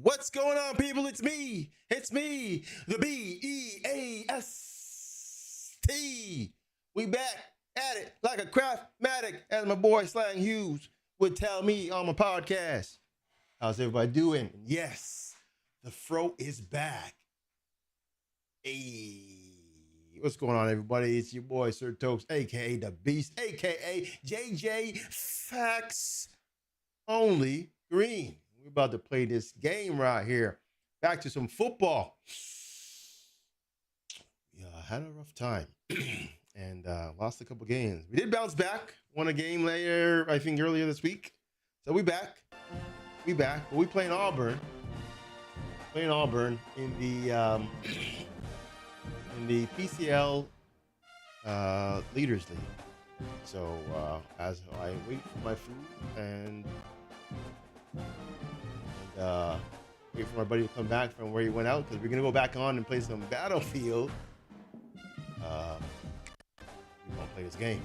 What's going on, people? It's me, the B-E-A-S-T. We back at it like a craftmatic, as my boy Slang Hughes would tell me on my podcast. How's everybody doing? Yes, the fro is back. Hey, what's going on, everybody? It's your boy Sir Topes, a.k.a. The Beast, a.k.a. JJ Facts Only Green. We're about to play this game right here. Back to some football. Yeah, I had a rough time and lost a couple games. We did bounce back. Won a game later, I think earlier this week. So we back. But we playing Auburn. In the PCL Leaders League. So as I wait for my food and wait for my buddy to come back from where he went out, because we're gonna go back on and play some Battlefield. We're gonna play this game.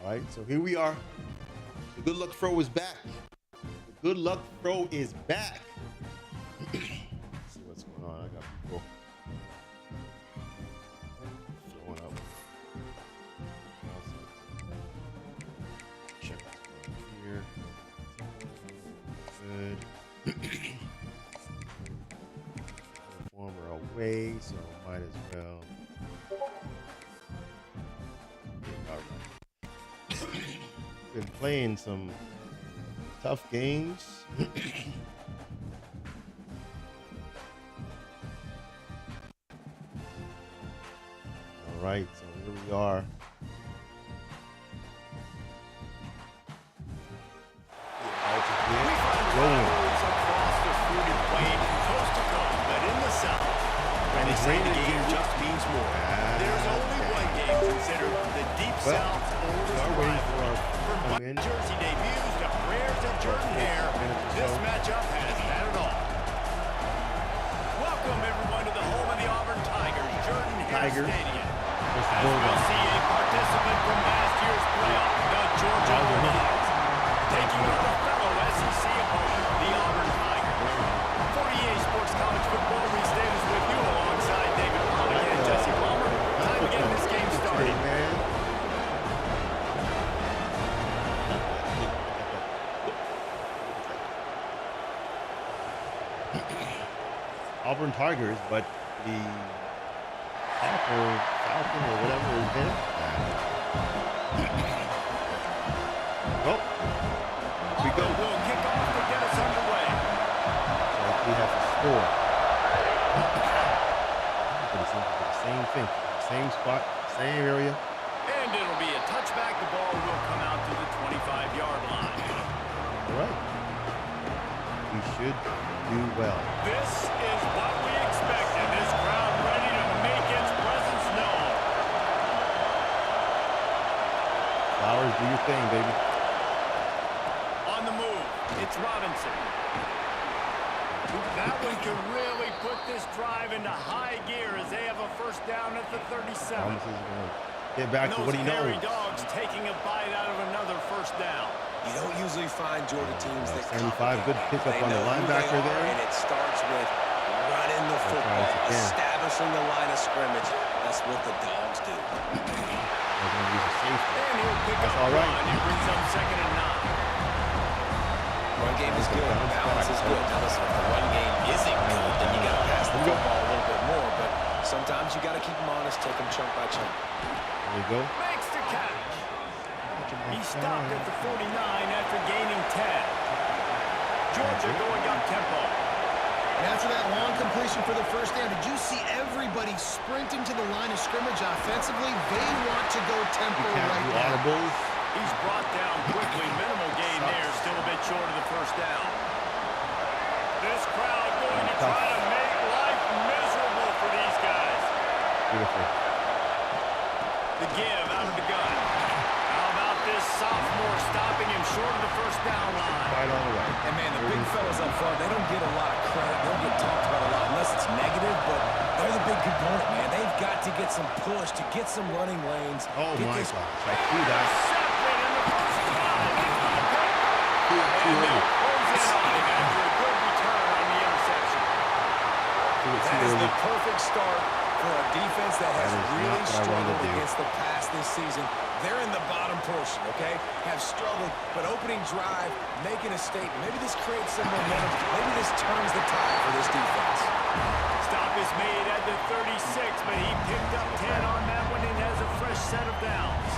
All right, so here we are. The Good Luck Fro is back. Let's see what's going on. I got people showing up. Check what's going on here. Good. Former away, so might as well. All right. Been playing some tough games. All right, so here we are. Jersey debuts to prayers and Jordan Hare. This matchup has had it all. Welcome everyone to the home of the Auburn Tigers, Jordan Hare Stadium. As we'll see a participant from last year's playoff, the Georgia Bulldogs, taking on the fellow SEC opponent, the Auburn Tigers. For EA Sports College Football, we stay with you alongside David Pollock and Jesse Palmer. Time to get this game started. Auburn Tigers, but the Falcon or whatever is there. Well, we go. Will kick off to get us underway. So we have to score. Everybody seems to do the same thing, same spot, same area. And it'll be a touchback. The ball will come out to the 25-yard line. All right. We should do well. This is what we expect, and this crowd ready to make its presence known. Flowers, do your thing, baby. On the move, it's Robinson. That one could really put this drive into high gear as they have a first down at the 37. Robinson's going to get back to what he knows. DAWGS taking a bite out of another first down. You don't usually find Georgia teams that 75, good pickup on the linebacker there. And it starts with running the football, establishing the line of scrimmage. That's what the Dogs do. They're going to use a safety. And he'll pick up all right. He brings up 2nd and 9. Run game is good. Balance is good. Now listen, if the run game isn't good, then you got to pass the football a little bit more. But sometimes you got to keep them honest, take them chunk by chunk. There you go. Makes the catch. He stopped at the 49 after gaining 10. Georgia going up tempo. And after that long completion for the first down, did you see everybody sprinting to the line of scrimmage offensively? They want to go tempo right now. Audibles. He's brought down quickly. Minimal gain there. Still a bit short of the first down. This crowd going to try to make life miserable for these guys. Beautiful. The give out of the gun. How about this sophomore stopping him short of the first down line? Right on the way. And, man, the big fellas up front, they don't get a lot of credit. They don't get talked about a lot unless it's negative, but they're the big component, man. They've got to get some push, to get some running lanes. Oh, my gosh. I see that. Separate in the first time. Too early. Close in on him after a good return on the interception. That is the perfect start for a defense that has really struggled against the pass this season. They're in the bottom portion, okay? Have struggled, but opening drive, making a statement. Maybe this creates some momentum. Maybe this turns the tide for this defense. Stop is made at the 36, but he picked up 10 on that one and has a fresh set of downs.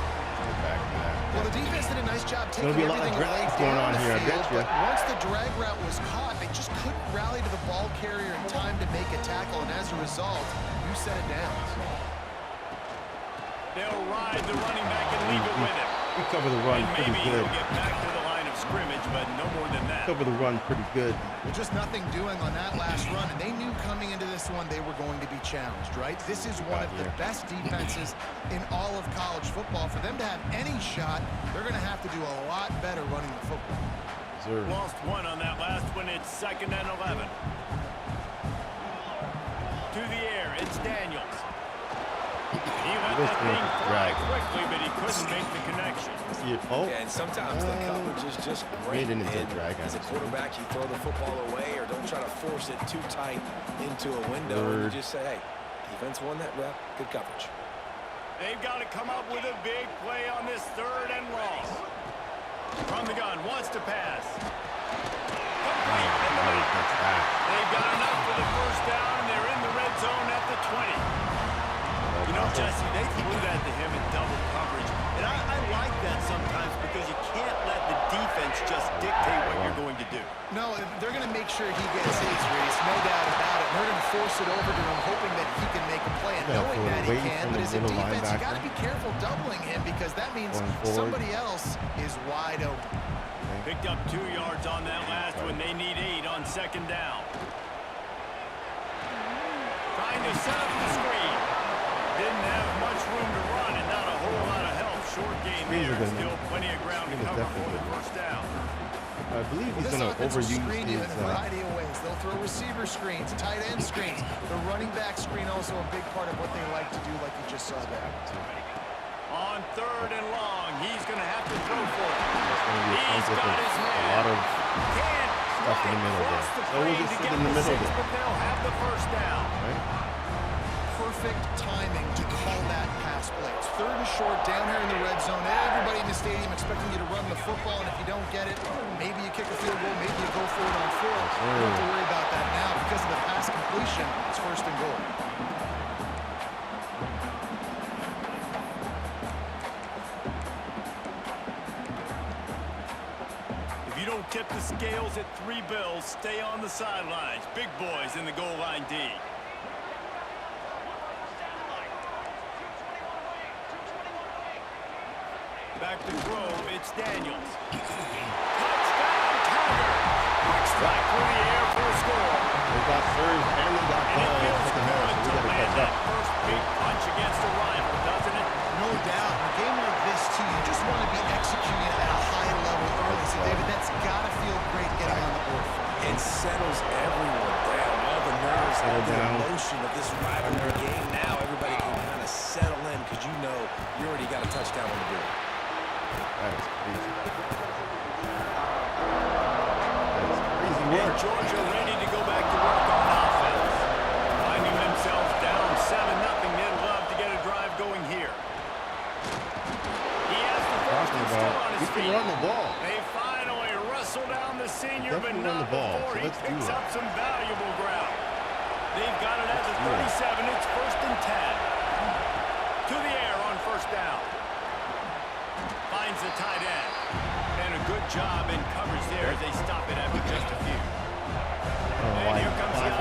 Back to that. Well, the defense did a nice job taking There'll be a lot of everything drags away going down on the here, I field, bet you. but once the drag route was caught, they just couldn't rally to the ball carrier in time to make a tackle, and as a result, you set it down. They'll ride the running back and leave it with him. We cover the run And pretty maybe good. he'll get back to the line of scrimmage, but no more than that. Cover the run pretty good. Well, just nothing doing on that last run, and they knew coming into this one they were going to be challenged, right? This is one of the best defenses in all of college football. For them to have any shot, they're going to have to do a lot better running the football. Sir. Lost one on that last one. It's 2nd and 11. To the air, it's Daniels. He let that thing fly quickly, but he couldn't make the connection. See it? Oh. Yeah, and sometimes the coverage is just great. Made it into a And drag. as a quarterback, you throw the football away or don't try to force it too tight into a window. And you just say, hey, defense won that rep. Good coverage. They've got to come up with a big play on this 3rd and long. From the gun, wants to pass. Complete in the middle. They've got enough for the first down, and they're in the red zone at the 20. You know, Jesse, they threw that to him in double coverage. And I like that sometimes because you can't let the defense just dictate what you're going to do. No, they're going to make sure he gets his race, no doubt about it. They're going to force it over to him, hoping that he can make a play. And knowing that he can, but as a defense, you got to be careful doubling him because that means somebody else is wide open. Picked up 2 yards on that last one. They need 8 on 2nd down. Trying to set up the screen. Didn't have much room to run and not a whole lot of help. Short game there. Still plenty of ground to cover for the first down. I believe he's going to overuse his... in a variety of ways. They'll throw receiver screens, tight end screens. The running back screen also a big part of what they like to do, like you just saw there. On 3rd and long, he's going to have to throw for it. He's got his man. A lot of stuff in the middle there. So we'll just sit in the middle there. But they'll have the first down. Right? Perfect timing to call that pass play. It's 3rd and short down here in the red zone. Everybody in the stadium expecting you to run the football, and if you don't get it, maybe you kick a field goal, maybe you go for it on 4th. You don't have to worry about that now because of the pass completion. It's 1st and goal. If you don't tip the scales at 3 bills, stay on the sidelines. Big boys in the goal line D. Back to throw, it's Daniels. Touchdown, Tiger! Quick strike through the air for a score. They got served and they got And it ball in the feels second half, good so to we got to land catch that up. first big punch against a rival, doesn't it? No doubt. In a game like this, too, you just want to be executing at a high level early. So, David, that's got to feel great getting on the board. It settles everyone down. All the nerves, all the emotion of this rivalry game. Now everybody can kind of settle in because you know you already got a touchdown on the board. That is crazy. And Georgia ready to go back to work on offense. Finding themselves down 7-0, they'd love to get a drive going here. He has the first and still on his feet. You can run the ball. They finally wrestle down the senior, but not before he picks up some valuable ground. They've got it at the 37. It's 1st and 10. To the air on 1st down. Finds the tight end. And a good job in coverage there as they stop it after just a few. And here comes the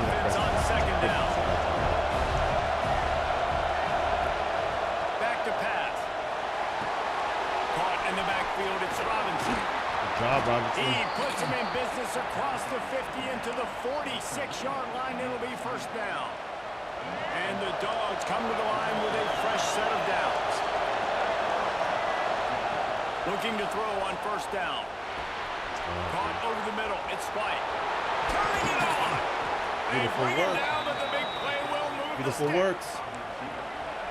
job, Robinson. He puts him in business across the 50 into the 46-yard line. It'll be first down. And the Dogs come to the line with a fresh set of downs. Looking to throw on first down. Caught over the middle. It's Spike. Turning it on. Beautiful They bring work. it down, but the big play will move Beautiful the works.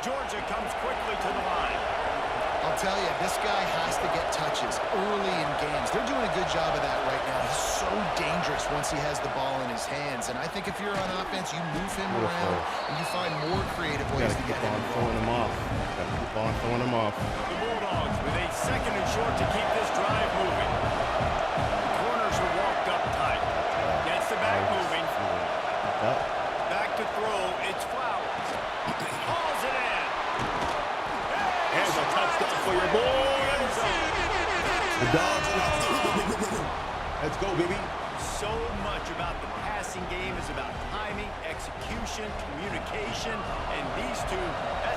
Georgia comes quickly to the line. I'll tell you, this guy has to get touches early in games. They're doing a good job of that right now. He's so dangerous once he has the ball in his hands. And I think if you're on offense, you move him around and you find more creative ways to get him on throwing him off. Got to keep on throwing him off. The Bulldogs with a second and short to keep this drive moving. The corners are walked up tight. Gets the back moving. Back to throw. It's Flowers. Hauls it in. There's a touchdown for your boys. The Dogs. Let's go, baby. So much about the passing game is about timing, execution, communication, and these two,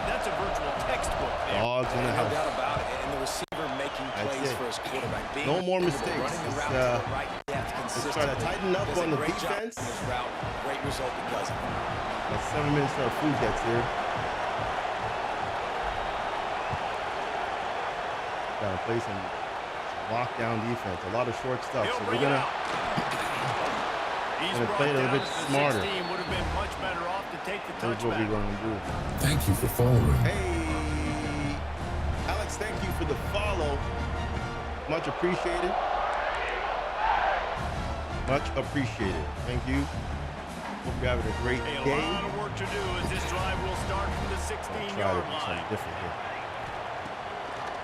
that's a virtual textbook there. Dogs in the No house. doubt about it. And the receiver making plays for his quarterback. No more mistakes. Running the route to the right depth Let's try to tighten up on the defense. This route, great result because of it. That's 7 minutes till our food gets here. Gotta play some lockdown defense. A lot of short stuff. So we're gonna play it a little bit smarter. Would have been much better off to take the That's what we're touchback. gonna do. Thank you for following. Hey, Alex, thank you for the follow. Much appreciated. Much appreciated. Thank you. Hope you're having a great A day. lot of work to do as this drive will start from the Try to 16-yard do line. something different here.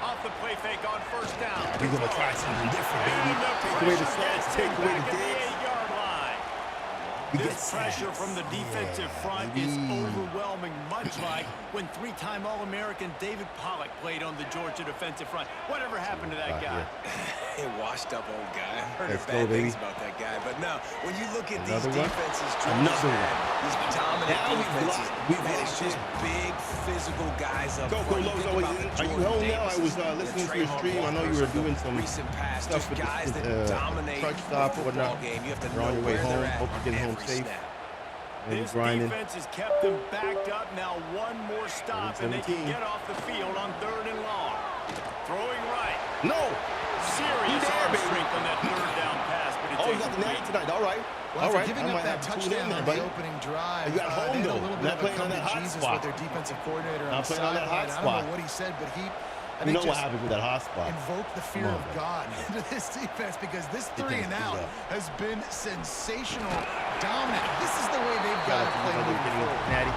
Off the play fake on first down. We're gonna try something different, baby. And the Take away the pressure sacks, gets take him away back the at the digs. 8-yard line. We This get pressure sacks. from the defensive front is overwhelming, much like when three-time All-American David Pollock played on the Georgia defensive front. Whatever happened to that guy? A washed-up old guy. I've heard Let's bad go, baby. things about that guy. But no, when you look at Another these one. defenses, Another one. these dominant Now defenses, we've man, locked it's just in. big, physical guys up Coco front. You Lowe's think always about in. the Are you Jordan home now? I was Davises, listening the to your Trayvon stream. I know you Walkers, were doing the some recent past, stuff just with guys that the dominate truck the stop or football whatnot. game. You have to You're on know your way where home. they're at Hope you're getting home every safe. snap. And This grinding. defense has kept them backed up. Now one more stop, and they can 17. get off the field on 3rd and long. Throwing right. No. Serious there, arm baby. strength on that 3rd down pass, but it's Oh, you got the incomplete. natty tonight. All right. Well, All after right. giving I up might that have to tune touchdown in there, on buddy. the opening drive, You got home, they had a though. little bit Not of a playing on come that to hot Jesus spot. with their defensive coordinator Not on the playing on that hot sideline. I don't know spot. what he said, but he, I You think, know what just happens with that hot spot. invoke the fear Come on, of man. God into this defense because this Get 3 that and out speed up. has been sensational, dominant. This is the way they've got to play moving forward. Natty.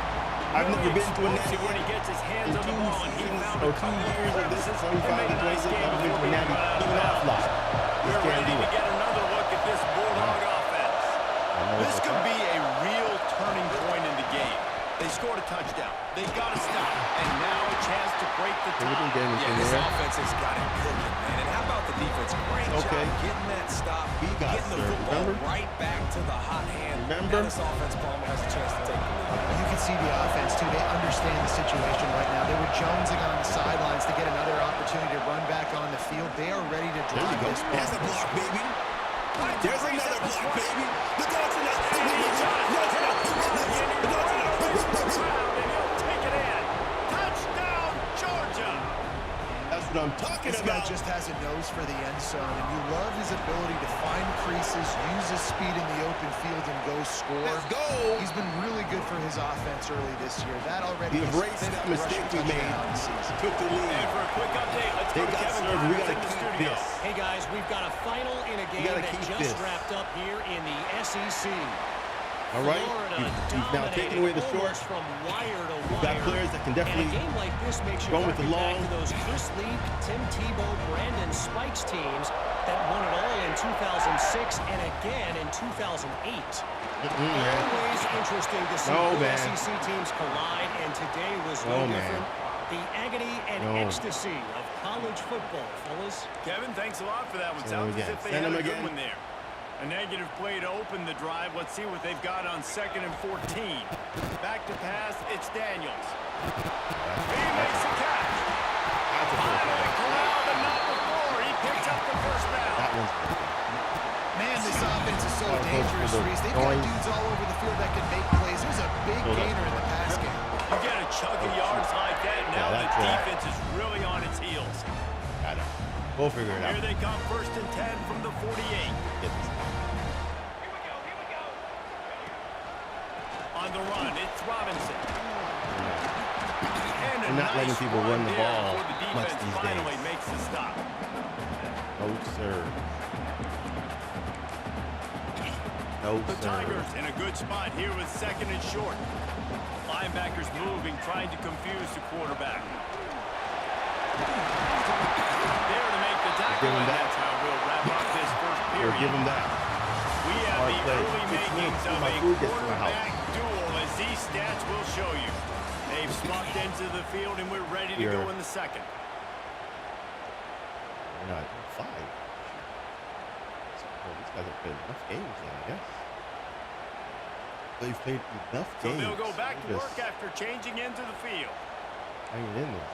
I've never been to a natty when he yet. gets his hands In on the 2 ball, and he seasons found or a 2 couple of years of this crevices 25 and made and a nice 26, game I've been to a before natty. being Even off lot. Just We're can't ready do to it. get another look at this Bulldog offense. I know This it's could okay. be a real turning point in the game. They scored a touchdown. They got to stop. And now a chance to break the We didn't tie. get anything Yeah, this there. offense has got it cooking, man. And how about the defense? Great Okay. job getting that stop, He got getting the served, football remember? right back to the hot hand. Remember? Now this offense, Palmer, has a chance to take the lead. You can see the offense, too. They understand the situation right now. They were jonesing on the sidelines to get another opportunity to run back on the field. They are ready to There you drive go. this There's a ball. block, baby. There's another block, baby. The Dogs are not. And he'll take it in. Touchdown, Georgia. That's what I'm talking This guy about. just has a nose for the end zone, and you love his ability to find creases, use his speed in the open field, and go score. Let's go. He's been really good for his offense early this year. That already We is erased fifth that mistake rushing we made. touchdown on the season. Took the And lead. for a quick update, let's They go to got Kevin served. We Connors gotta in the keep studio. this. Hey guys, we've got a final in a game gotta that keep just this. wrapped up here in the SEC. All right. Florida We've now taken away the short. almost from wire to We've got wire. players that can And a definitely game like this makes you run with the harken back long. to those Chris Lee, Tim Tebow, Brandon Spikes teams that won it all in 2006 and again in 2008. Always interesting to see No, two man. SEC teams collide, and today was No, no man. different. The agony and No. ecstasy of college football, fellas. Kevin, thanks a lot for that one. Send him Sounds as again. if they Send had him a good again. one there. A negative play to open the drive. Let's see what they've got on 2nd and 14. Back to pass, it's Daniels. He makes a catch. That's a Finally first corralled, but not before. He picks up the first down. That one's got dudes all over the field that can make plays. There's a big gainer in the pass game. You get a chunk of yards like that, now the defense is really on its heels. Got it. We'll figure it out. Here they come, 1st and 10 from the 48. Get this. On the run, it's Robinson. They're not letting people run the ball much these finally days. makes the stop. No, sir. No, The sir. Tigers in a good spot here with 2nd and short. Linebackers moving, trying to confuse the quarterback. There to make the tackle, and that's how we'll wrap up this first period. We'll give them that. We have Hard the play. early 6 makings minutes of till my a food gets to my house. quarterback duel, as these stats will show you. They've smucked into the field, and we're ready to go in the second. We're not 5. So, these guys have played enough games, then, I guess. They've played enough So games. they'll go back to They're work just after changing into the field. hanging in there.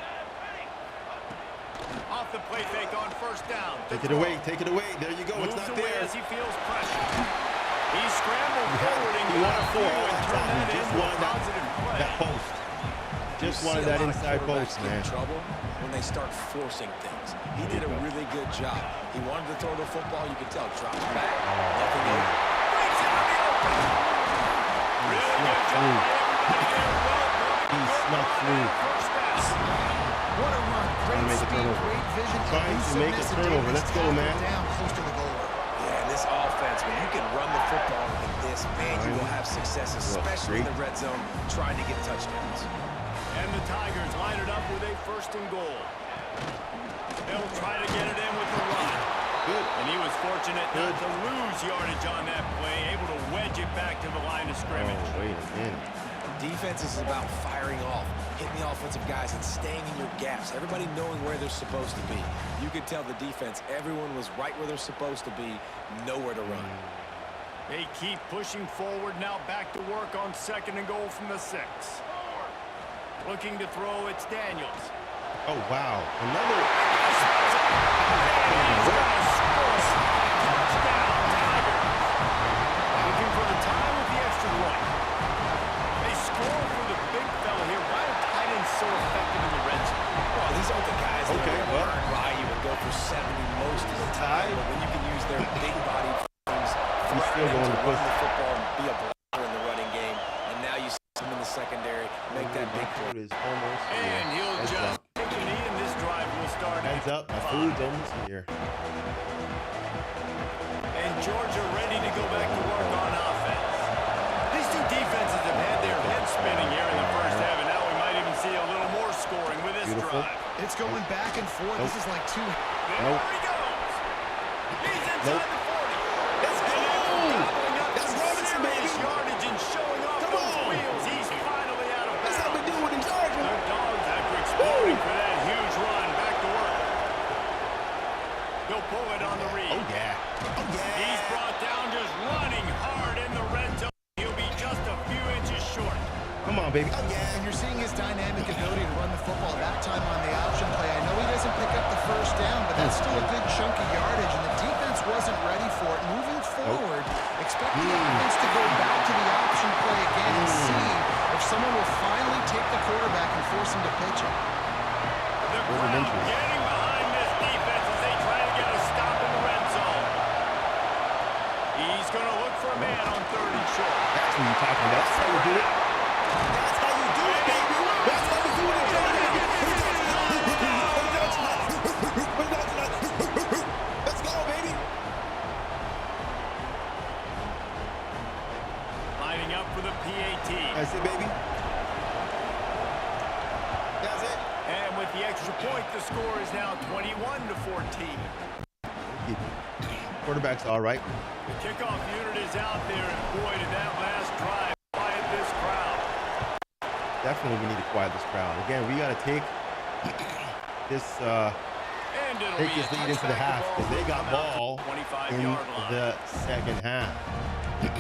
Off the play fake on 1st down. Take it away. Take it away. There you go. It's Moves not away there. as he feels pressure. He scrambled forward and He got wanted a 4 few all and that turned time. He that just into a wanted positive play. that post. Just You wanted see a that lot of inside quarterbacks post, get in man. trouble when they start forcing things. He did a really good job. He wanted to throw the football. You could tell. Dropped back. Nothing open. Breaks it on the open. Really good job by everybody there. He snuck through. First down. What a run. Great to make a speed, turnover. great vision, Trying to make a turnover. Let's go, man. Down close to the goal line. Yeah, and this offense, when you can run the football like this, man, you will have success, especially in the red zone, trying to get touchdowns. And the Tigers line it up with a 1st and goal. They'll try to get it in with the run. Good. And he was fortunate not to lose yardage on that play, able to wedge it back to the line of scrimmage. Oh, wait a minute. Defense is about firing off, hitting the offensive guys, and staying in your gaps. Everybody knowing where they're supposed to be. You could tell the defense, everyone was right where they're supposed to be, nowhere to run. They keep pushing forward, now back to work on 2nd and goal from the 6. Looking to throw, it's Daniels. Oh, wow. Another. Touchdown, Tigers. Looking for the tie with the extra point. They score for the big fella here. Why are tight ends so effective in the red zone? Well, these aren't the guys that Okay, are well. burn by you and go for 70 most of the time. But when you can use their big body frames, He's still going to run push. the football and be a blocker in the running game, and now you see him in the secondary make that big play. Food is almost here. And he'll Heads just up. take a knee, and this drive will start. Heads up. My food's almost here. And Georgia ready to go back to work on offense. These two defenses have had their heads spinning here in the first half, and now we might even see a little more scoring with this Beautiful. drive. It's going back and forth. Nope. This is like 2. There Nope. he goes. He's inside Nope. the 40. Let's go! Doubling up That's some Robinson, serious baby. yardage and showing off Come those on. wheels. He's finally out of That's how we bounds. do it in Georgia. The Dogs, after exploding for that huge run, back to work. They'll pull it on the read. Oh, yeah. Oh, yeah. He's brought down, just running hard in the red zone. He'll be just a few inches short. Come on, baby. Oh, yeah. And you're seeing his dynamic ability to run the football that time on the option play. I know he doesn't pick up the 1st down, but that's still a good chunk of yardage, and the defense wasn't ready for it. Moving forward, expect the offense to go back to the option play again and see if someone will finally take the quarterback and force him to pitch it. The crowd inches. getting behind this defense as they try to get a stop in the red zone. He's going to look for a man on 3rd and short. That's what you're talking about. That's how you do it. That's how you do it, baby. That's how you do it in Georgia. Let's go, baby. Lining up for the PAT. That's it, baby. That's it. And with the extra point, the score is now 21-14. Quarterback's all right. The kickoff unit is out there, and boy, did that last drive quiet this crowd. Definitely we need to quiet this crowd. Again, we got to take this And it'll take be this a lead into the touchback. half because they got Come out to ball the in 25-yard line. the second half. They're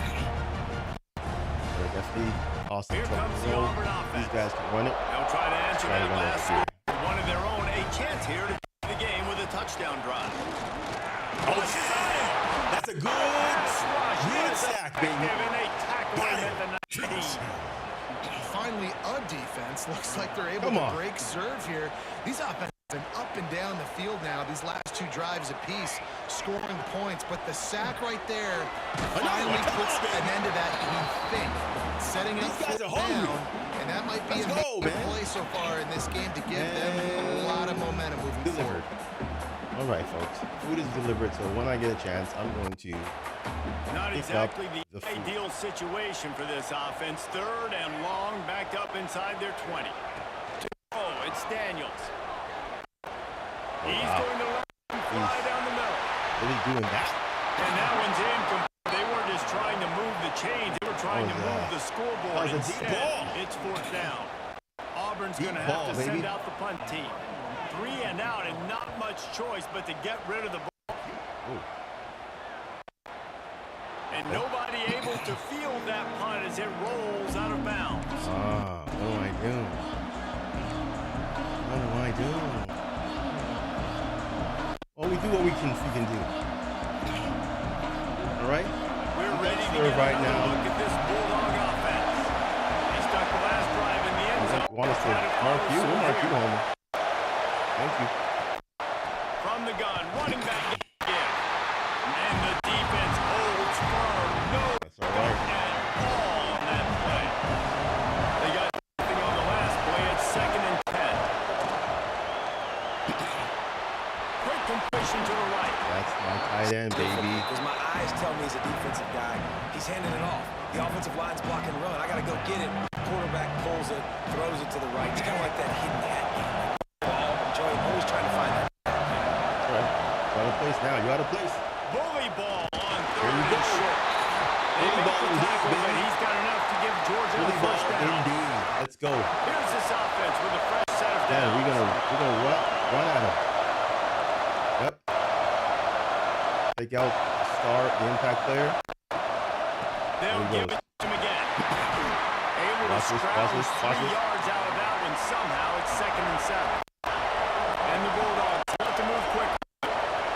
definitely awesome. Here comes the So Auburn offense. these guys can run it. They'll try to answer Try to that run last over score. One of their own, a chance here to take the game with a touchdown drive. Oh, that's a good sack, baby. Finally, a defense. Looks like they're able to break serve here. These offenses have been up and down the field now. These last two drives apiece, scoring points. But the sack right there finally puts an end to that, we think. Setting up These guys are hungry. and that might be a big play so far in this game to give them a lot of momentum moving forward. All right, folks. Food is delivered, so when I get a chance, I'm going to not exactly the ideal situation for this offense. 3rd and long, backed up inside their 20. Oh, it's Daniels. He's going to let him fly down the middle. Really doing that? And that one's incomplete. They weren't just trying to move the chains. They were trying to move the scoreboard. Instead, it's 4th down. Auburn's going to have to send out the punt team. 3 and out, and not much choice but to get rid of the ball. Ooh. And nobody able to field that punt as it rolls out of bounds. What do I do? What do I do? Well, we do what we can do. All right? We're ready to get right now. Look at this Bulldog offense. They stuck the last drive in the end zone. Want us to mark you? We'll mark you, homie. Thank you. From the gun, running back again. And the defense holds firm. No doubt at all on that play. They got nothing on the last play. It's 2nd and 10. Quick completion to the right. That's my tight end, baby. Because my eyes tell me he's a defensive guy. He's handing it off. The offensive line's block and run. I got to go get it. Quarterback pulls it, throws it to the right. It's kind of like that hidden hat game. Always trying to find that. That's right. You're out of place now. You're out of place. Bully ball on 3rd and short. Bully ball indeed, baby. He's got enough to give Georgia the first down. Indeed. Let's go. Here's this offense with a fresh set of downs. We're gonna run at him. Yep. Take out the star, the impact player. They'll give it to him again. Able to scrounge 3 yards out of that one somehow. It's 2nd and 7. And the Bulldogs want to move quick.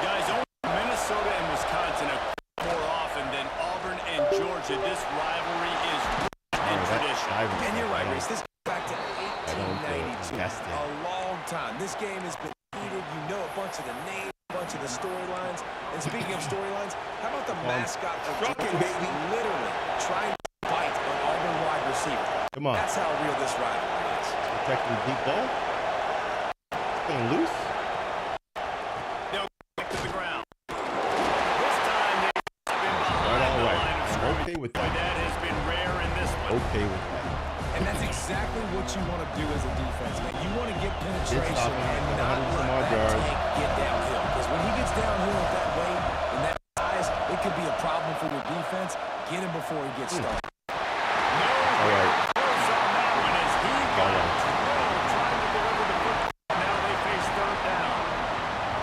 Guys, only Minnesota and Wisconsin are more often than Auburn and Georgia. This rivalry is rich in tradition. And you're right, Reese. This goes back to 1892. A long time. This game has been heated. You know a bunch of the names, a bunch of the storylines. And speaking of storylines, how about the mascot of Georgia literally trying to bite an Auburn wide receiver? Come on. That's how real this rivalry is. Protecting the deep ball. Playing loose. They'll get to the ground. This time they've been behind the line of scrimmage. Okay with that. That has been rare in this one. Okay with that. And that's exactly what you want to do as a defense, man. You want to get penetration and not let that tank get downhill. Because when he gets downhill at that weight and that size, it could be a problem for your defense. Get him before he gets started. All right.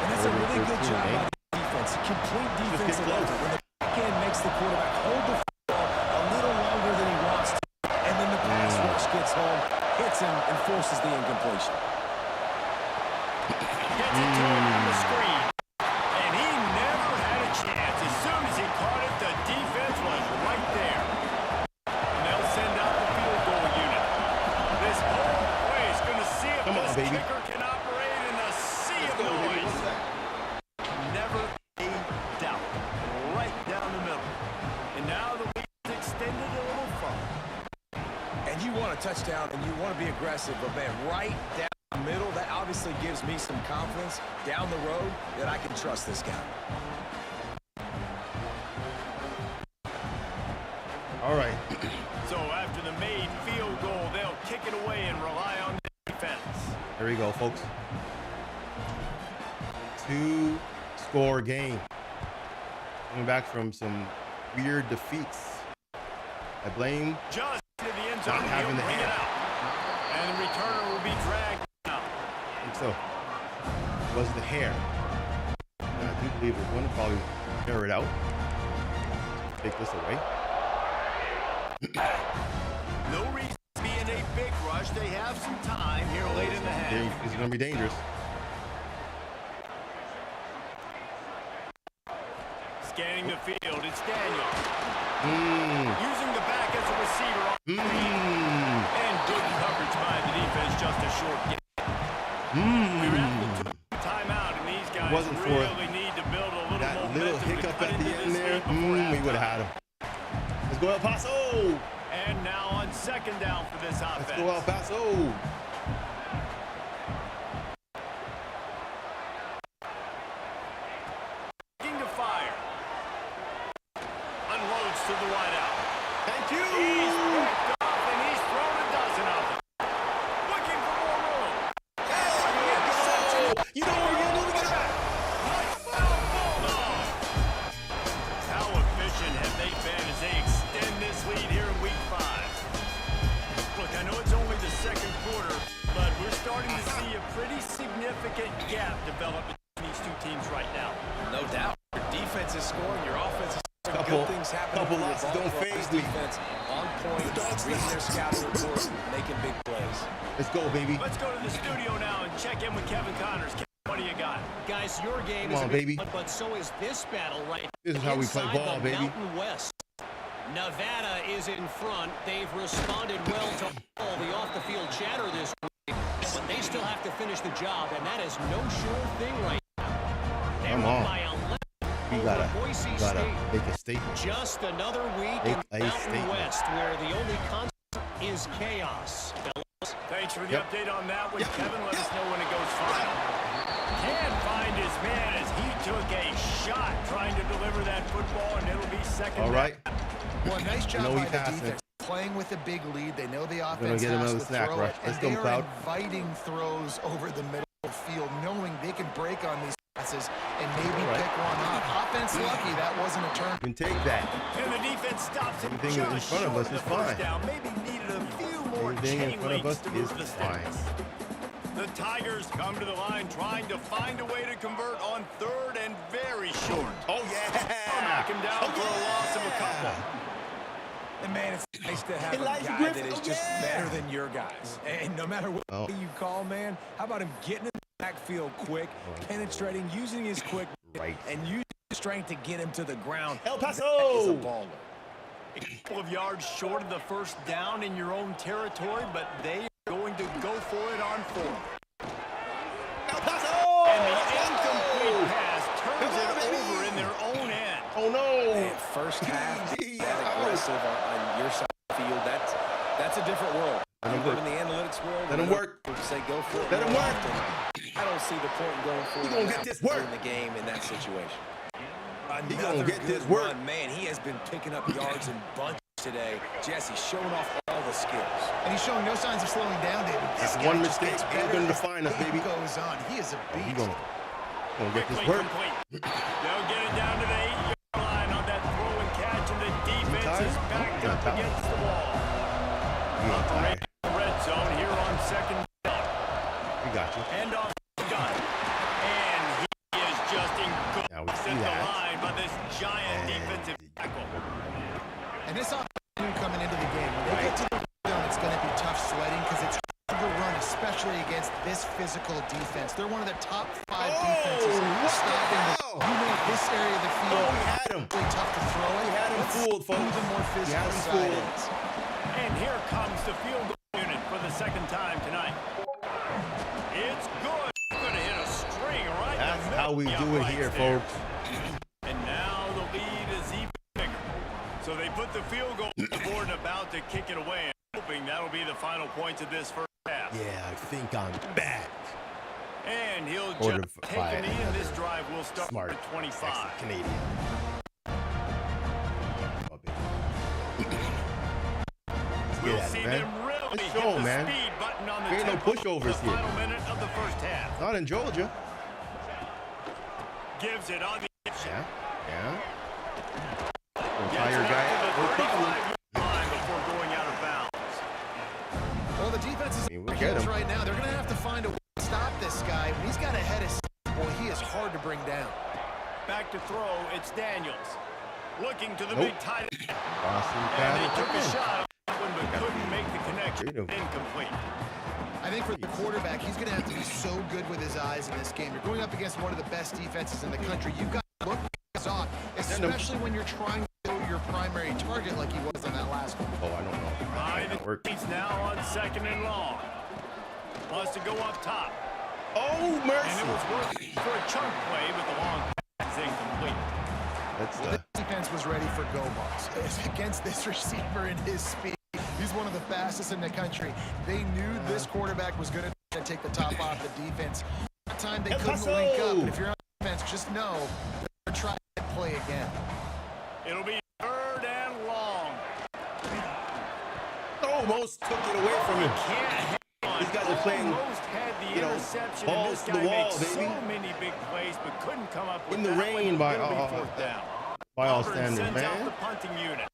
And that's a really good job by the defense. Complete defensive effort. When the back end makes the quarterback hold the football a little longer than he wants to, and then the pass rush gets home, hits him, and forces the incompletion. Gets it to him on the screen. And he never had a chance. As soon as he caught it, the defense was right there. And they'll send out the field goal unit. This whole play is going to see if this kicker can operate in a sea of noise. Never a doubt. Right down the middle. And now the lead is extended a little further. And you want a touchdown, and you want to be aggressive, but man, right down the middle, that obviously gives me some confidence down the road that I can trust this guy. All right. So after the made field goal, they'll kick it away and rely on the defense. There we go, folks. 2-score game. Coming back from some weird defeats. I blame just to the end zone, not having the hand. And the returner will be dragged out. I think so. It was the hair. And I do believe we're going to probably tear it out. Take this away. No reason to be in a big rush. They have some time here late in the half. It's going to be dangerous. Scanning the field, it's Daniels. Using the back as a receiver. And good coverage by the defense, just a short game. We wrapped the timeout, and these guys really need to build a little that momentum. little hiccup at the end there, we would have had him. Let's go El Paso. And now on second down for this offense. Let's go El Paso. To fire. Unloads to the wideout. Thank you. He's picked off, and he's thrown a dozen of them. Looking for more room. You know what we're going to do? How efficient have they been as they extend this lead here in week 5? Look, I know it's only the second quarter, but we're starting to see a pretty significant gap develop between these two teams right now. No doubt. Your defense is scoring, your offense is scoring. Couple- Good things happen. couple losses don't faze me. Defense on point, reading their scouting report, making big plays. Let's go, baby. Let's go to the studio now and check in with Kevin Connors. Kevin, what do you got? Guys, your game Come is on, a baby. good one, but so is this battle right This is how we play inside ball, the baby. Mountain West. Nevada is in front. They've responded well to all the off-the-field chatter this week, but they still have to finish the job, and that is no sure thing right now. They're Come up on. by 11 We over gotta Boise make State. a statement. Just another week Make in a Mountain statement. West, where the only constant is chaos. Thanks for the Yep. update on that one, Kevin. Let us know when it goes final. Can't find his man as he took a shot trying to deliver that football, and it'll be second. All right. Well, nice job know by he the passed defense. Playing with a big lead. They know the gonna offense get him has another to snack throw rush. it. Let's And go, they are Cloud. inviting throws over the middle of the field, knowing they can break on these passes and maybe All right. pick one off. Offense lucky that wasn't a turn. You can take that. And the defense stops him Everything in just front of short us is the first fine. down. Maybe needed a few more Everything in chain front of links us to move is the fine. sticks. The Tigers come to the line trying to find a way to convert on third and very short. Oh, yeah. Knock him down for a loss of a couple. And man, it's nice to have a Elijah guy Griffin, that is oh, just yeah. better than your guys. And no matter what Oh. you call, man, how about him getting in the backfield quick, penetrating, using his quick, Right. and using his strength to get him to the ground. El That is a Paso. baller. A couple of yards short of the first down in your own territory, but they are going to go for it on fourth. El Paso. And the incomplete pass turns it over in their own end. Oh, no. Man, first half, Gee, that ouch. aggressive on your side of the field, that's a different world. Let him You work. live in the analytics world. Let him you work. Say go for it. Let him more work. often. I don't see the point in going for it. He gonna get this work. In the game in that situation. He gonna Another get good this work. run. Man, he has been picking up yards in bunches today. Jesse showing off all the skills. And he's showing no signs of slowing down, David. This That's guy one just mistake gets ain't better gonna as define us, the game baby. goes on. He is a He beast. gonna get this Quickly work. complete. They'll get it down to the 8-yard line on that throw and catch, and the defense tired? is backed You're up tired. against the wall. You ain't tired. Red zone here on second down. We got you. End off gun. And he is just in good Now we see at the that. line by this giant defensive tackle. And this offense coming into the game, when they get to the zone, it's going to be tough sledding because it's hard to run, especially against this physical defense. They're one of the top 5 defenses stopping the. wow. You know this area of the field. Oh, we had him. Really tough to throw it. We had him Let's fooled, see who folks. the more We physical had him side fooled. is. And here comes the field goal unit for the second time tonight. It's good. Going to hit a string right in That's the how we middle. do it Right here, there. folks. And now the lead is even bigger. So they put the field goal on the board and about to kick it away, hoping that'll be the final points of this first half. Yeah, I think I'm back. And he'll Order just take by a knee, and another this drive will start Smart, at 25. sexy Canadian. Oh, baby. We'll Let's see get at it, them man. really Let's hit show 'em, the man. speed button on the There ain't no tempo pushovers the here. final minute of the first half. Not in Georgia. Gives it on the edge. Yeah, yeah. Gets Tire it guy. out to the No problem. 35-yard line before going out of bounds. Well, the defense is mean, we'll get him. right now. They're going to have to find a way to stop this guy. When he's got a head of steam, boy, he is hard to bring down. Back to throw, it's Daniels. Looking to the Nope. big tight end. Boston And they Cat took a again. shot on that one, but couldn't make the connection. Beautiful. Incomplete. I think for the quarterback, he's going to have to be so good with his eyes in this game. You're going up against one of the best defenses in the country. You've got to look this off, especially especially when you're trying to go to your primary target like he was on that last one. Oh, I don't know. He's now on 2nd and long. Wants to go up top. Oh, mercy. And it was working for a chunk play, but the long pass is incomplete. The defense was ready for go balls against this receiver and his speed. He's one of the fastest in the country. They knew this quarterback was going to take the top off the defense. That time they couldn't link up. And if you're on defense, just know they're going to try to play again. It'll be 3rd and long. Almost took it away from him. These guys are playing, balls to the wall, baby. So many big plays, but couldn't come up with in the rain by all standards, sends man. out the punting unit.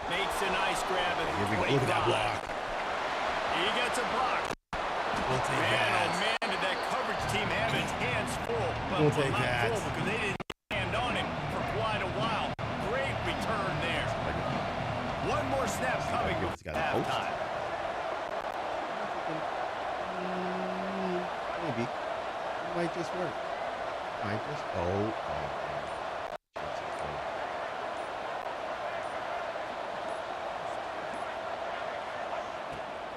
Makes a nice grab at the Look at that block. He gets a block. We'll take Man, that. oh man, did that coverage team have its hands full? We'll take not that. full because they didn't stand on him for quite a while. Great return there. One more snap coming before halftime. Maybe. It might just work. Might just.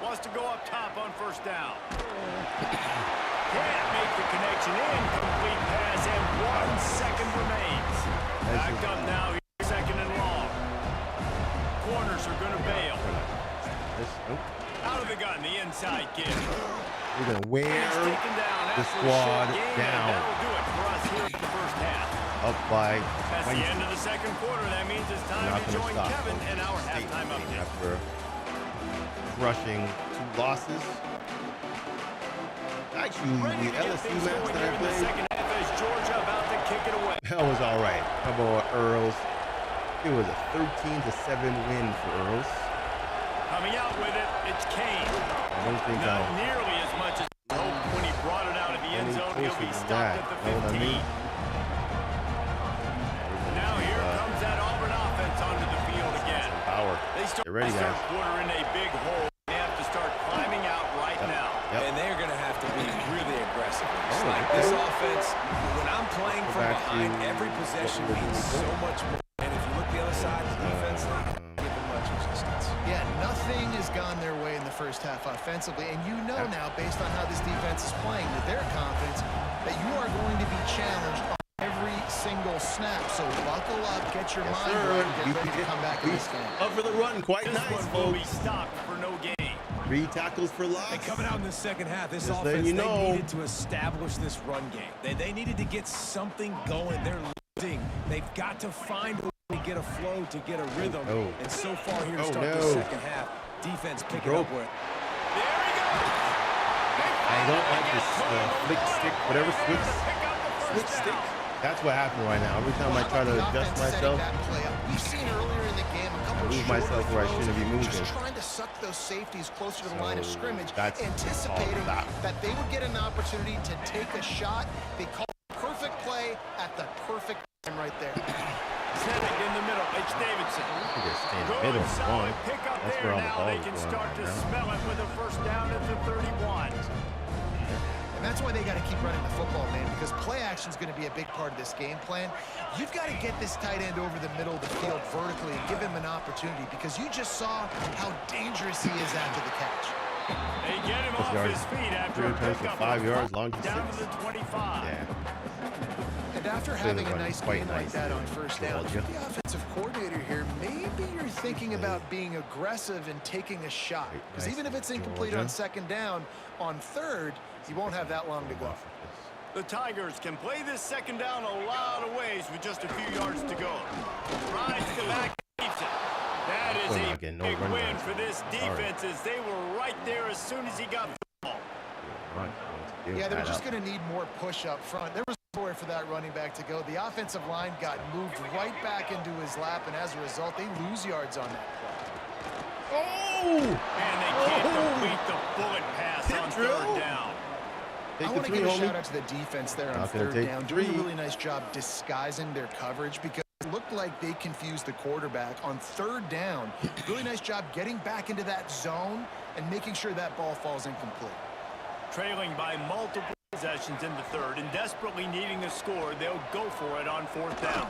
Wants to go up top on 1st down. Can't make the connection. Incomplete pass, and 1 second remains. Backed up now, 2nd and long. Corners are going to bail. Out of the gun, the inside give. We're going to wear the squad down. That'll do it for us here in the 1st half. Up by. That's the end of the 2nd quarter. That means it's time to join Kevin in our halftime update. After rushing 2 losses. Actually, the LSU match that I played, Georgia about to kick it away. that was all right. How about Earls? It was a 13-7 win for Earls. Coming out with it, it's Kane. I don't think Not nearly as much as he hoped when he brought it out of the end zone. He'll be stopped at the 15. Now here comes that Auburn offense onto the field again. They start the 3rd quarter in a big hole. They have to start climbing out right now. And they're going to have to be really aggressive. This offense, when I'm playing from behind, every possession means so much more. And if you look the other side, the defense not giving much resistance. Yeah, nothing has gone their way in the 1st half offensively. And you know now, based on how this defense is playing, with their confidence, that you are going to be challenged on every single snap. So buckle up, get your mind right, and get ready to come back in this game. Up for the run, quite This nice, one will be folks. stopped for no gain. 3 tackles for loss. And coming out in the 2nd half, this Just offense, letting you they know. needed to establish this run game. They needed to get something going. They're losing. They've got to find a way to get a flow, to get a rhythm. And so far here to start the 2nd half, defense picking up where. I don't like this flick stick, whatever switch stick. That's what happened right now. Every time I try to adjust myself, We've seen earlier in the game a couple move myself where I shouldn't be moving. Just trying to suck those safeties closer to the line of scrimmage, that's anticipating that they would get an opportunity to take a shot. They call perfect play at the perfect time right there. Sending in the middle, H. Davidson. Good solid pick up That's there. where all the Now ball they is can going start right to now. smell it with a 1st down at the 31. And that's why they got to keep running the football, man, because play action is going to be a big part of this game plan. You've got to get this tight end over the middle of the field vertically and give him an opportunity, because you just saw how dangerous he is after the catch. They get him off his feet after a pickup. 5 yards, long to down 6. to the 25. Yeah. And after having a nice quite game like nice. that on 1st down, if you're the offensive coordinator here, maybe you're thinking about being aggressive and taking a shot. Because even if it's incomplete on 2nd down, on 3rd, you won't have that long to go. The Tigers can play this 2nd down a lot of ways with just a few yards to go. Rides the back, keeps it. That is a big win for this defense, as they were right there as soon as he got the ball. Yeah, they're just going to need more push up front. There was nowhere for that running back to go. The offensive line got moved right back into his lap, and as a result, they lose yards on that play. Oh! And they can't complete the bullet pass on 3rd down. I want to give a shout out to the defense there on 3rd down, doing a really nice job disguising their coverage, because it looked like they confused the quarterback on 3rd down. Really nice job getting back into that zone and making sure that ball falls incomplete. Trailing by multiple possessions in the third and desperately needing a score, they'll go for it on 4th down.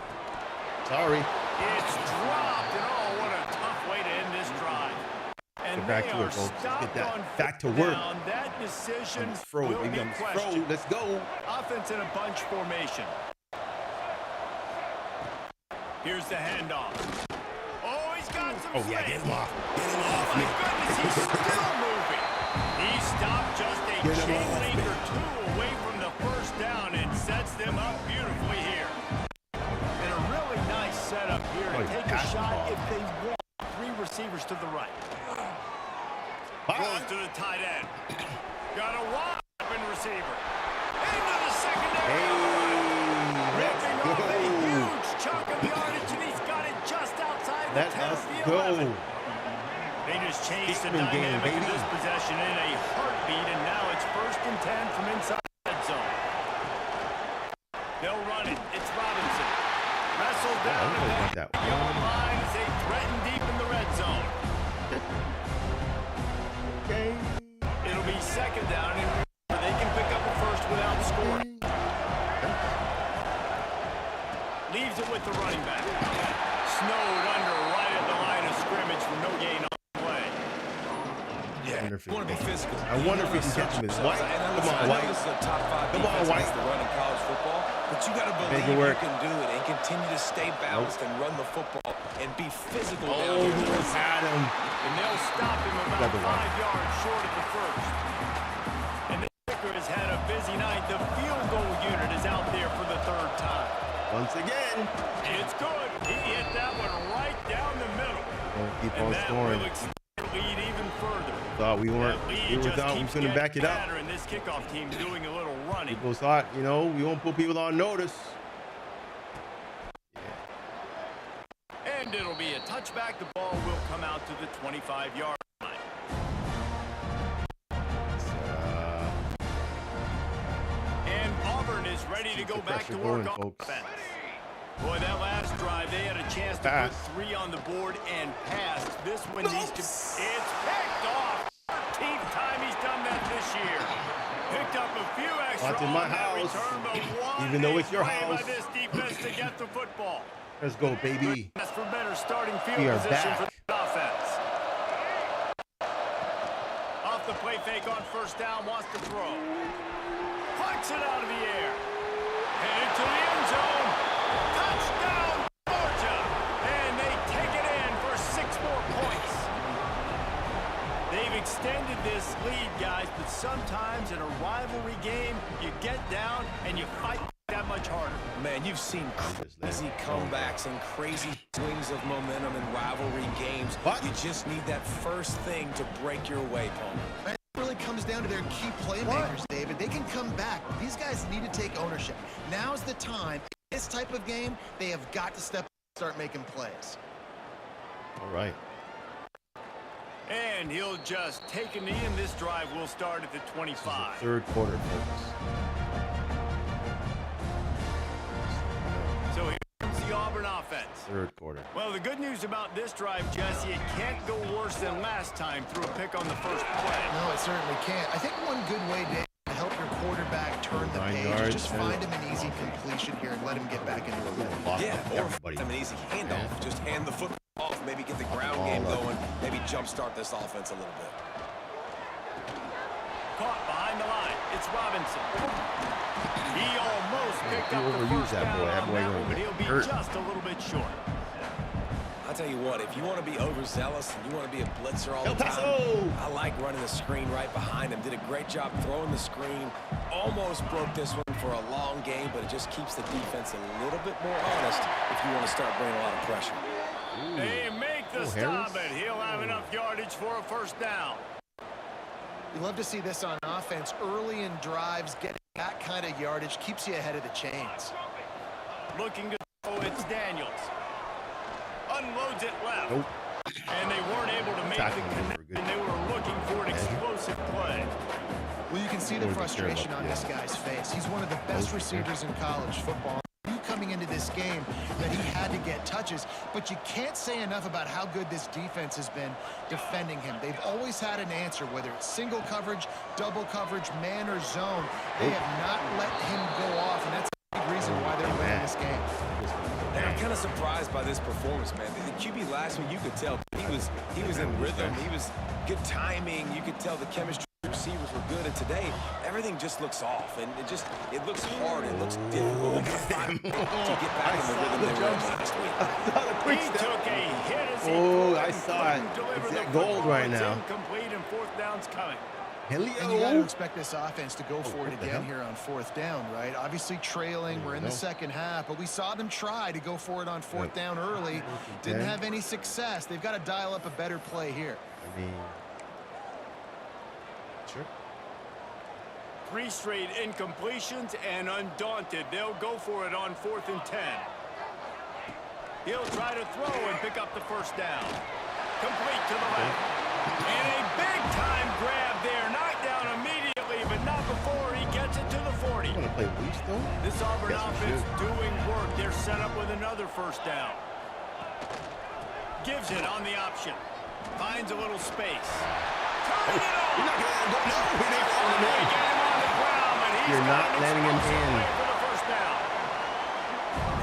Sorry. It's dropped, and oh, what a tough way to end this drive. And Get back they to are it, folks. Let's stopped get that on back to 4th work. down. That decision Throw, will baby, be I'm throw. questioned. Let's go. Offense in a bunch formation. Here's the handoff. Oh, he's got some Oh, yeah, space. get him off. Get him Oh, off my me. goodness, he's still moving. He stopped just a Get him chain off link me. or two away from the 1st down and sets them up beautifully here. And a really nice setup here to Oh, take a pass the shot ball. if they want. 3 receivers to the right. Throws to the tight end. Got a wide open receiver. Into the secondary. Ripping off a huge chunk of yardage, and he's got it just outside the 10 Let's of the go. 11. They just changed the Game, dynamic of baby. this possession in a heartbeat, and now it's 1st and 10 from inside the red zone. They'll run it. It's Robinson. Wrestled down I don't know about to that the yellow line as they threaten deep in the red zone. Okay. It'll be 2nd down, and they can pick up a first without scoring. Leaves it with the running back. Snowed under right at the line of scrimmage for no gain on the play. Yeah, wonder if you want to be he- physical. I wonder if he can catch him. Is White? Come on, White. This is a top 5 Come on, defense White. against the run in college football, but you got to Make believe it you work. can do it and continue to stay balanced and run the football and be physical down Oh, here. in the red zone. had him. And they'll stop him about Another one. 5 yards short of the first. And the kicker has had a busy night. The field goal unit is out there for the 3rd time. Once again. It's good. He hit that one right down the middle. Don't keep And on that scoring. will extend the lead even further. Thought we weren't. That lead We were just thought we keeps couldn't back it getting up. better, and this kickoff team doing a little running. People thought, you know, we won't put people on notice. And it'll be a touchback. The ball will come out to the 25-yard line. And Auburn is ready to go the back to pressure work going, on folks. offense. Boy, that last drive, they had a chance to Pass. put 3 on the board and passed. This one needs to... It's picked off. 13th time he's done that this year. Picked up a few extra Watching my on that house. return, but one Even though it's your play house. by this defense to get the football. Let's go, baby. That's for better starting field We are position back. for the offense. Off the play fake on 1st down, wants to throw. Punch it out of the air. Headed to the end zone. Touchdown, Georgia. And they take it in for 6 more points. They've extended this lead, guys, but sometimes in a rivalry game, you get down and you fight that much harder. Man, you've seen just let crazy it go. comebacks and crazy swings of momentum in rivalry games. What? You just need that first thing to break your way, Palmer. It really comes down to their key playmakers, David. They can come back. These guys need to take ownership. Now's the time. This type of game, they have got to step up and start making plays. All right. And he'll just take a knee, and this drive will start at the 25. 3rd quarter, folks. So here comes the Auburn offense. 3rd quarter. Well, the good news about this drive, Jesse, it can't go worse than last time through a pick on the first play. No, it certainly can't. I think one good way, Dave, to help your quarterback turn the 9 page yards, is just find him an easy completion here and let him get back into a rhythm. Lost Yeah, off or everybody. an easy handoff. Just hand the football off, maybe get the ground All game up. going, maybe jumpstart this offense a little bit. Caught behind the line. It's Robinson. He almost picked You up the overuse first that down boy. That on boy that gonna one, but get he'll be hurt. just a little bit short. I'll tell you what, if you want to be overzealous and you want to be a blitzer all El the time, Paso! I like running the screen right behind him. Did a great job throwing the screen. Almost broke this one for a long game, but it just keeps the defense a little bit more honest if you want to start bringing a lot of pressure. They make the Oh, stop, Harris. and he'll have enough yardage for a first down. You love to see this on offense. Early in drives, getting that kind of yardage keeps you ahead of the chains. Looking to throw, it's Daniels. Unloads it left. Nope. And they weren't able to make the Tackling him for a good- connection. They were looking for an explosive play. Well, you can see the Really good frustration care on about this guy's face. He's one of the best receivers in college football. You coming into this this game that he had to get touches. But you can't say enough about how good this defense has been defending him. They've always had an answer, whether it's single coverage, double coverage, man or zone. They have not let him go off, and that's a big reason why they're winning this game. And I'm kind of surprised by this performance, man. The QB last week, you could tell he was in rhythm. He was good timing. You could tell the chemistry receivers were good. And today, everything just looks off, and it looks hard. It looks difficult to get back in the rhythm they were in last week. He took a hit as he I saw it. It's that gold right now. Incomplete and fourth down's coming. And you got to expect this offense to go for it again here on fourth down, right? Obviously trailing, we're in the second half, but we saw them try to go for it on fourth down early. Didn't have any success. They've got to dial up a better play here. I mean, sure. 3 straight incompletions, and undaunted, they'll go for it on 4th and 10. He'll try to throw and pick up the first down. Complete to the left. And a big-time grab there. Knocked down immediately, but not before he gets it to the 40. Want to play loose, though? This Auburn offense doing work. They're set up with another first down. Gives it on the option. Finds a little space. Turning it on. You're not letting him in. For the first down.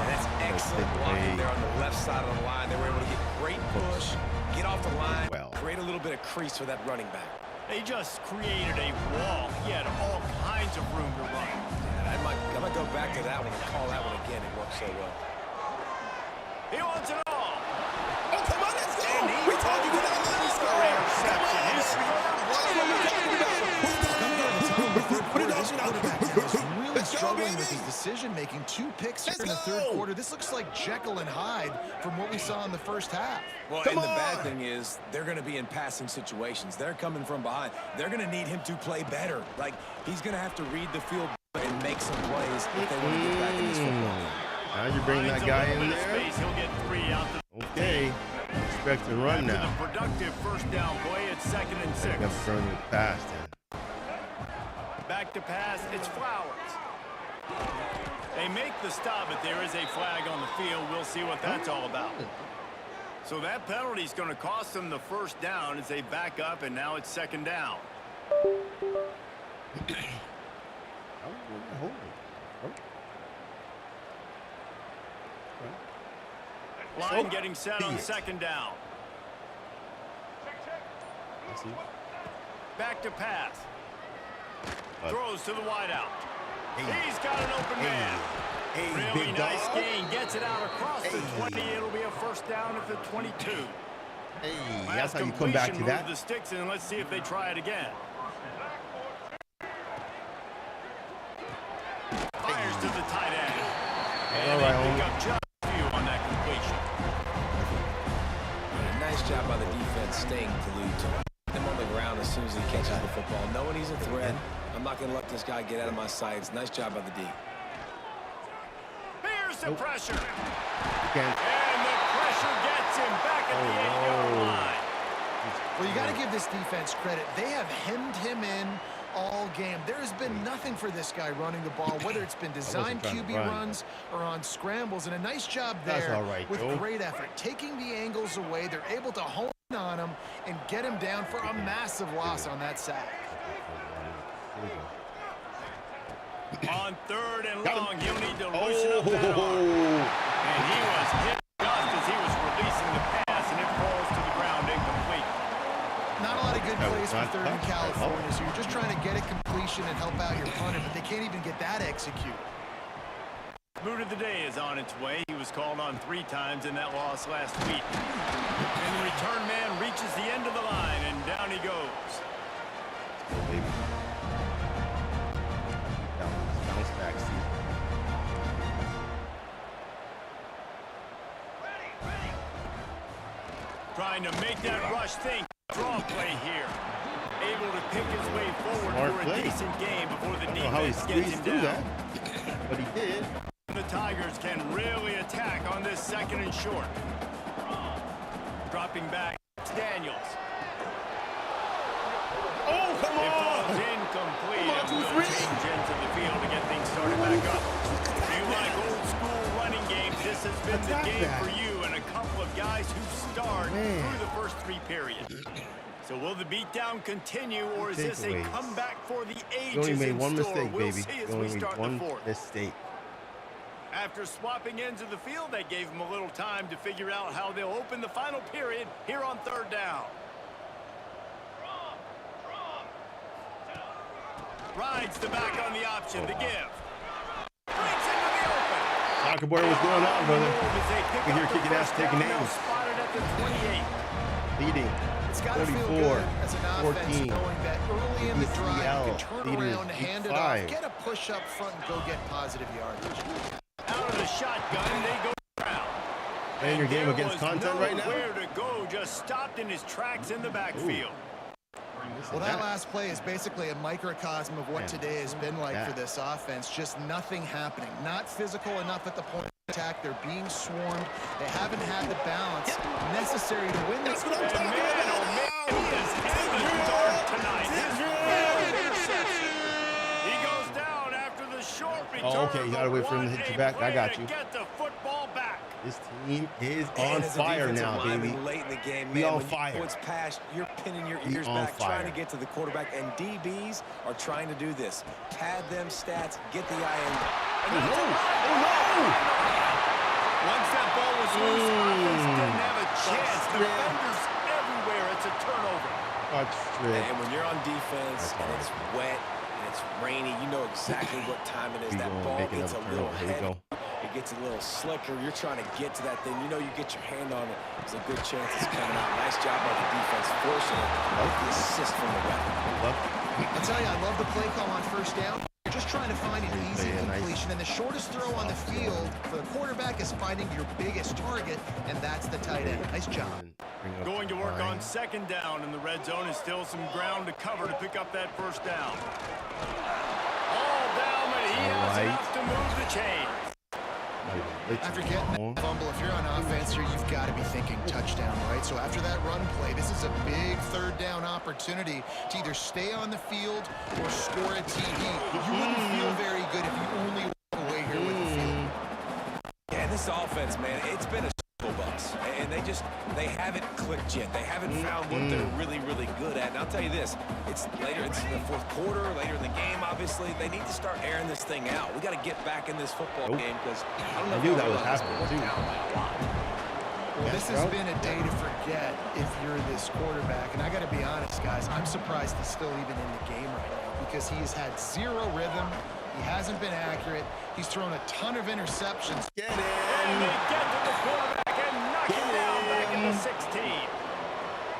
And that's excellent blocking there on the left side of the line. They were able to get great push, get off the line, create a little bit of crease for that running back. They just created a wall. He had all kinds of room to run. Yeah, I might go back to that one and call that one again. It worked so well. He wants it all. Oh, come on, let's go. We told you we're not letting score. Interception. Really struggling with his decision-making. 2 picks here in the third quarter. This looks like Jekyll and Hyde from what we saw in the first half. Well, and the bad thing is they're going to be in passing situations. They're coming from behind. They're going to need him to play better. Like, he's going to have to read the field and make some plays if they want to get back in this football. Now you bring that guy in there. Space. He'll get 3 out the Okay. Expect to run now. The productive first down play at 2nd and 6. Got throwing it past him. Back to pass, it's Flowers. They make the stop, but there is a flag on the field. We'll see what that's all about. So that penalty is going to cost them the first down as they back up, and now it's 2nd down. Line getting set on 2nd down. Back to pass. Throws to the wideout. He's got an open man. Really nice gain. Gets it out across the 20. It'll be a first down at the 22. Hey, that's how you come back to that. The sticks in. Let's see if they try it again. Fires to the tight end. And they pick up just a few on that completion. Nice job by the defense staying glued to him. Him on the ground as soon as he catches the football. Knowing he's a threat, I'm not going to let this guy get out of my sights. Nice job by the D. Here's the pressure. And the pressure gets him back at the 8-yard line. Well, you got to give this defense credit. They have hemmed him in all game. There has been nothing for this guy running the ball, whether it's been designed QB runs or on scrambles. And a nice job there with great effort. Taking the angles away, they're able to hone on him and get him down for a massive loss on that sack. On 3rd and long, he'll need to loosen up that arm. And he was hit just as he was releasing the pass, and it falls to the ground incomplete. Not a lot of good plays for 3rd in California, so you're just trying to get a completion and help out your punter, but they can't even get that executed. Boot of the day is on its way. He was called on 3 times in that loss last week. And the return man reaches the end of the line, and down he goes. Bounce back season. Trying to make that rush think. Draw play here. Able to pick his way forward for a decent game before the defense gets him down. But he did. The Tigers can really attack on this 2nd and short. Dropping back, Daniels. Oh, come on! It falls incomplete. and will change into the field to get things started back up. If you like old school running games, this has been the game for you and a couple of guys who starred through the first 3 periods. So will the beatdown continue, or is this a comeback for the ages? You only made in one store? mistake, We'll baby. see as You we only made start one the 4th. mistake. After swapping ends of the field, that gave them a little time to figure out how they'll open the final period here on 3rd down. Rides the back on the option to give. Breaks into the open. Soccer boy, what's going on, brother? We're here kicking ass, taking names. Spotted at the 28. Leading. It's got to feel 44, good as an offense 14. knowing that early in the drive, you can turn leaders, around, hand it 5. off, get a push up front, and go get positive yardage. Out of the shotgun, they go around. Playing your game against content right now? Where to go, just stopped in his tracks in the backfield. Well, that last play is basically a microcosm of what today has been like for this offense. Just nothing happening. Not physical enough at the point of attack. They're being swarmed. They haven't had the balance necessary to win this. That's what I'm talking about. He is in the dark tonight. His first interception. He goes down after the short return. Oh, okay. You got to wait for him to hit you back. I got you. Get the football back. This team is on fire now, baby. Late in the game, We man, on when fire. Points past, you're pinning your We ears on back, fire. trying to get to the quarterback, and DBs are trying to do this. Pad them stats, get the eye in. Oh, no. Once that ball was loose, offense didn't have a chance. Defenders everywhere. It's a turnover. And when you're on defense and it's wet and it's rainy, you know exactly what time it is. That ball gets a little heavy. It gets a little slicker. You're trying to get to that thing. You know you get your hand on it. There's a good chance it's coming out. Nice job by the defense forcing it. The assist from the weapon. I tell you, I love the play call on 1st down. You're just trying to find an easy completion, and the shortest throw on the field for the quarterback is finding your biggest target, and that's the tight end. Nice job. Going to work on 2nd down, and the red zone is still some ground to cover to pick up that 1st down. All down, but he has enough to move the chain. After getting that fumble, if you're on offense here, you've got to be thinking touchdown, right? So after that run play, this is a big 3rd down opportunity to either stay on the field or score a TD. You wouldn't feel very good if you only walk away here with the field. Yeah, this offense, man, it's been a bus, and they haven't clicked yet. They haven't found what they're really, really good at. And I'll tell you this, it's later, it's in the 4th quarter, later in the game, obviously. They need to start airing this thing out. We got to get back in this football game because I knew that was happening, too. Well, this has been a day to forget if you're this quarterback. And I got to be honest, guys, I'm surprised he's still even in the game right now because he has had 0 rhythm. He hasn't been accurate. He's thrown a ton of interceptions. Get And in. they get to the quarterback and knock him down back in the 16.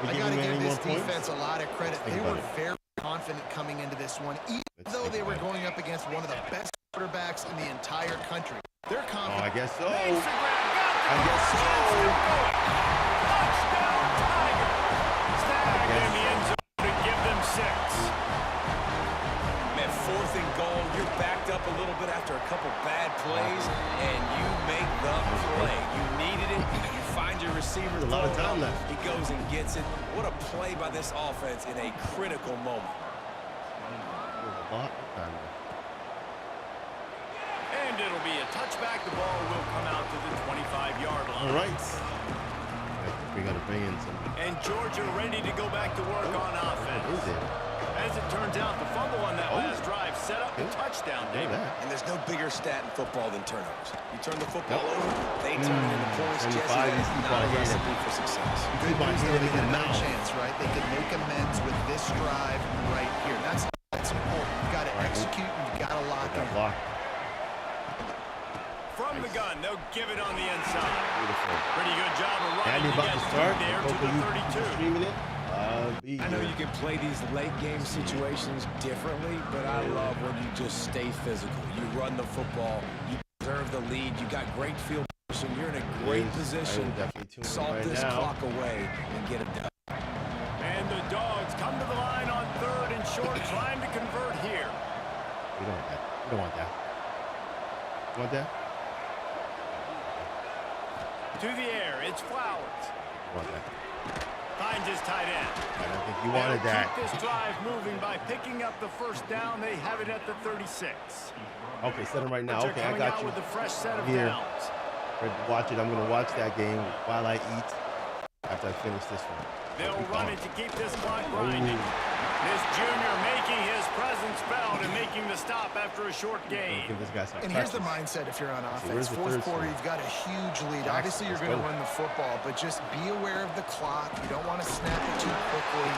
I got to give this defense a lot of credit. They were very confident coming into this one, even though they were going up against one of the best quarterbacks in the entire country. They're confident. Oh, I guess so. I guess so. Touchdown, Tiger. Snagged in the end zone to give them 6. Man, 4th and goal, you're backed up a little bit after a couple bad plays, and you make the play. You needed it. You find your receiver. There's a lot of time left. He goes and gets it. What a play by this offense in a critical moment. A lot of time left. And it'll be a touchback. The ball will come out to the 25-yard line. All right. We got to bring in some. And Georgia ready to go back to work on offense. What is it? As it turns out, the fumble on that last drive set up the touchdown, David. And there's no bigger stat in football than turnovers. You turn the football over, they turn it into points. Jesse, that is not a recipe for success. Good news, though, they got another chance, right? They could make amends with this drive right here. That's important. You've got to execute, and you've got to lock in. From the gun, they'll give it on the inside. Beautiful. Pretty good job of running Andy to about get to start. there to the 32. Streaming it. I know you can play these late game situations differently, but I love when you just stay physical. You run the football, you preserve the lead, you got great field position, you're in a great position to salt this clock away and get it done. And the Dogs come to the line on 3rd and short, trying to convert here. We don't want that. We don't want that. You want that? To the air, it's Flowers. We want that. Finds his tight end. I don't think you wanted They'll that. keep this drive moving by picking up the first down. They have it at the 36. Okay, set him right now. They're Okay, I coming got out you. with a fresh set of Here. downs. Watch it. I'm going to watch that game while I eat after I finish this one. They'll run it to keep this clock grinding. This junior making his presence felt and making the stop after a short game. Give this guy some And here's the practice. mindset if you're on where's offense. the Fourth third quarter, one? you've got a huge lead. Jackson, Obviously, you're let's going to go. run the football, but just be aware of the clock. You don't want to snap it too quickly.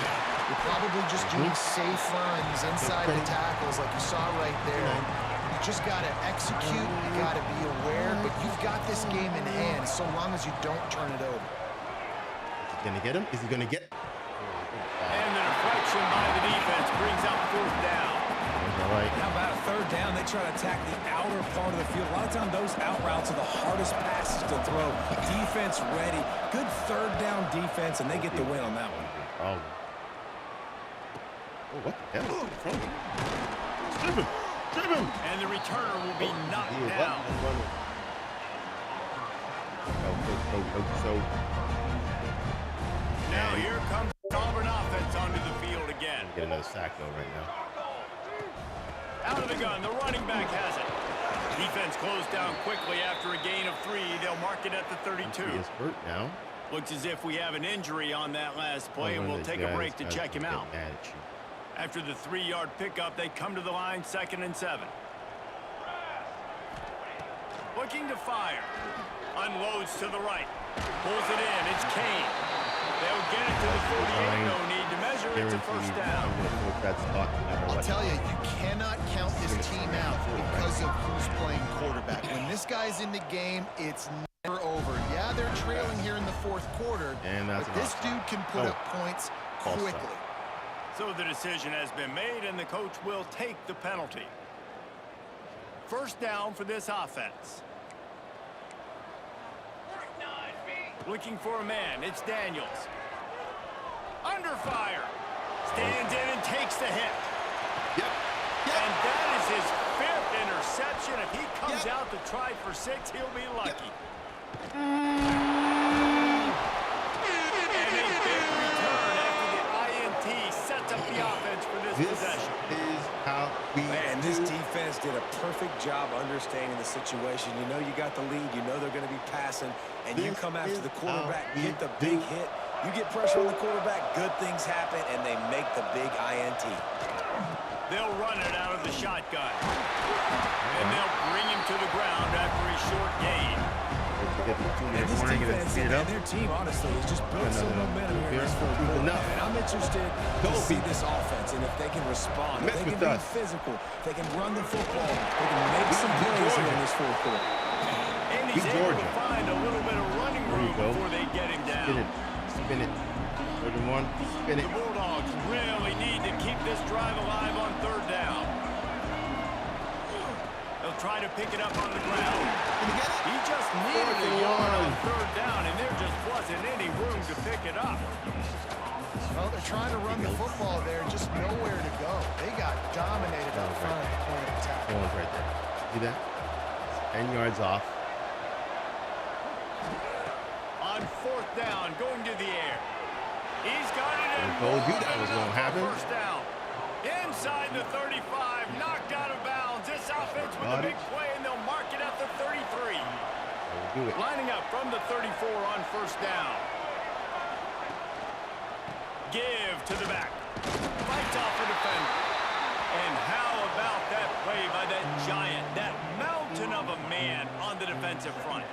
You're probably just doing safe runs inside the tackles like you saw right there. You just got to execute. You got to be aware, but you've got this game in hand so long as you don't turn it over. Is he going to get him? Is he going to get? And the deflection by the defense brings up fourth down. All right. How about a third down? They try to attack the outer part of the field. A lot of times those out routes are the hardest passes to throw. Defense ready. Good third down defense, and they get the win on that one. Oh, what the hell is in front of him? Strip him! Strip him! And the returner will be knocked Yeah, down. So, Now here comes the Auburn offense onto the field again. get another sack though right now. Out of the gun, the running back has it. Defense closed down quickly after a gain of 3. They'll mark it at the 32. He is hurt now. Looks as if we have an injury on that last play, and we'll take a break to check him out. After the 3-yard pickup, they come to the line, 2nd and 7. Looking to fire. Unloads to the right. Pulls it in. It's Kane. They'll get it to the 48. No need to measure. It's a first down. I'll tell you, you cannot count this team out because of who's playing quarterback. When this guy's in the game, it's never over. Yeah, they're trailing here in the fourth quarter, but this dude can put up points quickly. So the decision has been made, and the coach will take the penalty. First down for this offense. Looking for a man. It's Daniels. Under fire. Stands in and takes the hit. Yep. And that is his 5th interception. If he comes out to try for 6, he'll be lucky. And a big return after the INT sets up the offense for this possession. Is how we Man, this defense did a perfect job understanding the situation. You know you got the lead. You know they're going to be passing. And you come after the quarterback, get the big hit. You get pressure on the quarterback, good things happen, and they make the big INT. They'll run it out of the shotgun. And they'll bring him to the ground after a short gain. And this defense and their team, honestly, has just built some momentum here in this fourth quarter. And I'm interested to see this offense and if they can respond, if they can be physical, if they can run the football, they can make some plays here in this fourth quarter. And he's able to find a little bit of running room before they get him down. Spin it. 31. Spin it. The Bulldogs really need to keep this drive alive on 3rd down. They'll try to pick it up on the ground. He just needed a yard on 3rd down, and there just wasn't any room to pick it up. Well, they're trying to run the football there, just nowhere to go. They got dominated up front at the point of attack. One's right there. See that? 10 yards off. On 4th down, going to the air. He's got it in. I told you that was going to happen. First down. Inside the 35, knocked out of bounds. This offense with a big play, and they'll mark it at the 33. Do it. Lining up from the 34 on 1st down. Give to the back. Fights off a defender. And how about that play by that giant, that mountain of a man on the defensive front?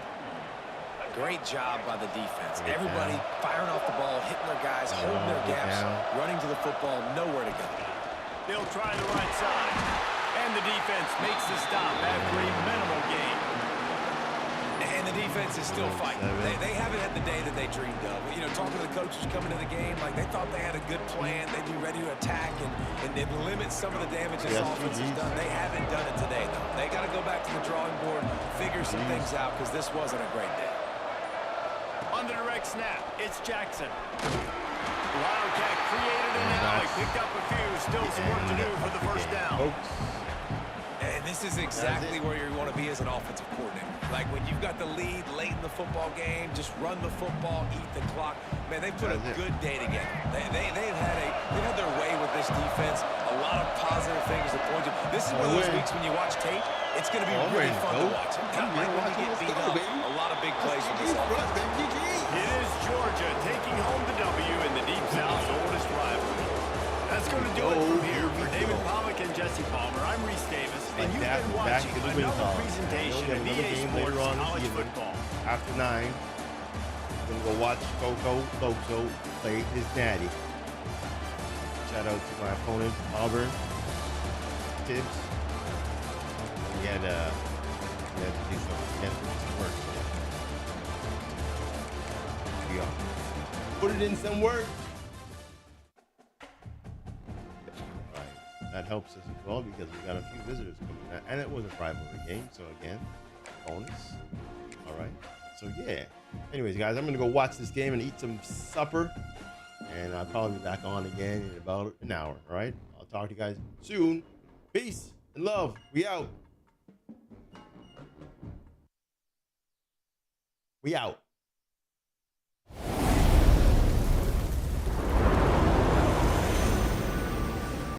Great job by the defense. Everybody firing off the ball, hitting their guys, holding their gaps, running to the football, nowhere to go. They'll try the right side. And the defense makes the stop after a minimal gain. And the defense is still fighting. They haven't had the day that they dreamed of. You know, talking to the coaches coming to the game, like they thought they had a good plan. They'd be ready to attack and limit some of the damage this offense has done. They haven't done it today, though. They got to go back to the drawing board, figure some things out, because this wasn't a great day. On the direct snap, it's Jackson. Wildcat created an alley, picked up a few, still some work to do for the first down. And And this is exactly where you want to be as an offensive coordinator. Like when you've got the lead late in the football game, just run the football, eat the clock. Man, they put a good day together. They've had their way with this defense. A lot of positive things to point to. This is one of those weeks when you watch tape, it's going to be really fun to watch. Not like when you get beat up. A lot of big plays from this offense. It is Georgia taking home the W in the Deep South's oldest rivalry. That's going to do it from here. For David Pollack and Jesse Palmer, I'm Reese Davis, and you've been watching another presentation of EA Sports College Football. After 9, I'm going to go watch Coco Loco play his daddy. Shout out to my opponent, Auburn. Tibbs. He had to do some work. We are. Put it in some work. That helps us as well because we got a few visitors coming out. And it was a rivalry game, so again, bonus. All right. So yeah. Anyways, guys, I'm gonna go watch this game and eat some supper. And I'll probably be back on again in about an hour. All right. I'll talk to you guys soon. Peace and love. We out. We out.